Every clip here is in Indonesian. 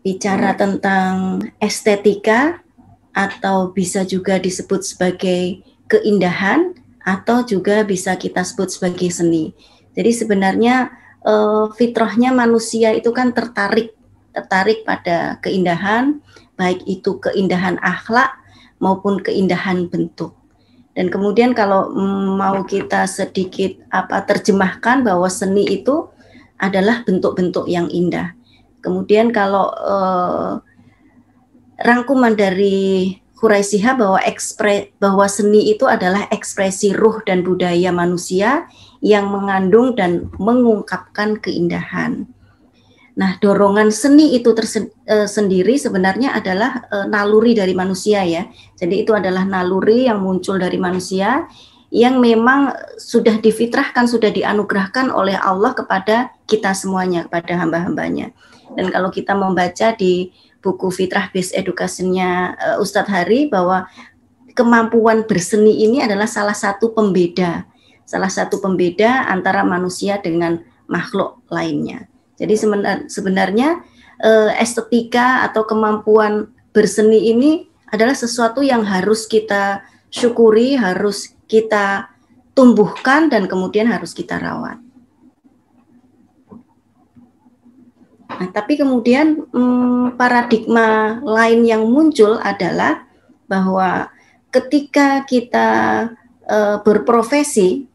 bicara tentang estetika atau bisa juga disebut sebagai keindahan atau juga bisa kita sebut sebagai seni. Jadi sebenarnya fitrahnya manusia itu kan tertarik pada keindahan, baik itu keindahan akhlak maupun keindahan bentuk. Dan kemudian kalau mau kita sedikit terjemahkan bahwa seni itu adalah bentuk-bentuk yang indah. Kemudian kalau rangkuman dari Khuraisihah bahwa seni itu adalah ekspresi ruh dan budaya manusia yang mengandung dan mengungkapkan keindahan. Nah, dorongan seni itu sendiri sebenarnya adalah naluri dari manusia ya. Jadi itu adalah naluri yang muncul dari manusia yang memang sudah difitrahkan, sudah dianugerahkan oleh Allah kepada kita semuanya, kepada hamba-hambanya. Dan kalau kita membaca di buku Fitrah Based Education-nya Ustadz Hari, bahwa kemampuan berseni ini adalah salah satu pembeda antara manusia dengan makhluk lainnya. Jadi sebenarnya estetika atau kemampuan berseni ini adalah sesuatu yang harus kita syukuri, harus kita tumbuhkan, dan kemudian harus kita rawat. Nah, tapi kemudian paradigma lain yang muncul adalah bahwa ketika kita berprofesi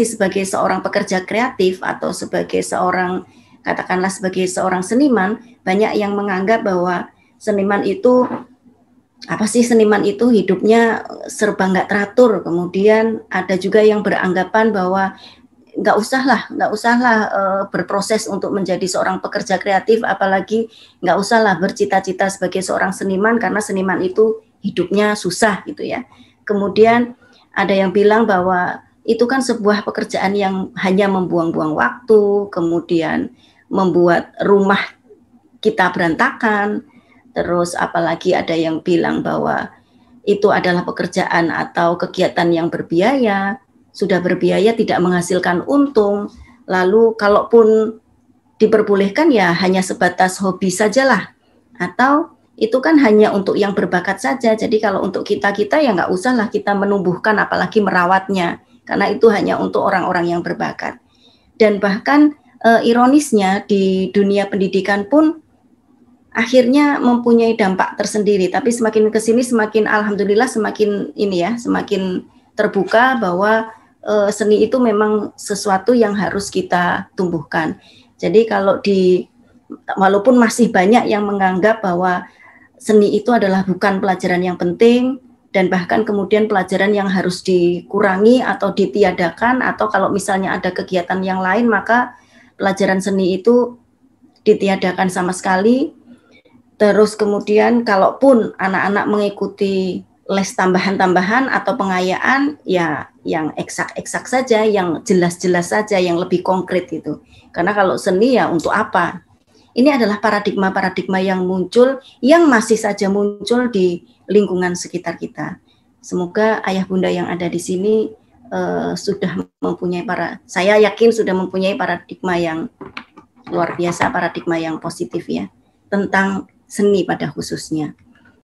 sebagai seorang pekerja kreatif atau sebagai seorang, katakanlah sebagai seorang seniman, banyak yang menganggap bahwa seniman itu hidupnya serba nggak teratur. Kemudian ada juga yang beranggapan bahwa nggak usahlah berproses untuk menjadi seorang pekerja kreatif, apalagi nggak usahlah bercita-cita sebagai seorang seniman karena seniman itu hidupnya susah gitu ya. Kemudian ada yang bilang bahwa itu kan sebuah pekerjaan yang hanya membuang-buang waktu, kemudian membuat rumah kita berantakan. Terus apalagi ada yang bilang bahwa itu adalah pekerjaan atau kegiatan yang berbiaya, sudah berbiaya tidak menghasilkan untung, lalu kalaupun diperbolehkan ya hanya sebatas hobi sajalah, atau itu kan hanya untuk yang berbakat saja. Jadi kalau untuk kita ya nggak usahlah kita menumbuhkan apalagi merawatnya, karena itu hanya untuk orang-orang yang berbakat. Dan bahkan ironisnya di dunia pendidikan pun akhirnya mempunyai dampak tersendiri. Tapi semakin kesini semakin alhamdulillah semakin terbuka bahwa seni itu memang sesuatu yang harus kita tumbuhkan. Jadi walaupun masih banyak yang menganggap bahwa seni itu adalah bukan pelajaran yang penting, dan bahkan kemudian pelajaran yang harus dikurangi atau ditiadakan, atau kalau misalnya ada kegiatan yang lain maka pelajaran seni itu ditiadakan sama sekali. Terus kemudian kalaupun anak-anak mengikuti les tambahan-tambahan atau pengayaan, ya yang eksak-eksak saja, yang jelas-jelas saja, yang lebih konkret itu. Karena kalau seni ya untuk apa? Ini adalah paradigma-paradigma yang muncul, yang masih saja muncul di lingkungan sekitar kita. Semoga ayah bunda yang ada di sini sudah mempunyai saya yakin sudah mempunyai paradigma yang luar biasa, paradigma yang positif ya, tentang seni pada khususnya.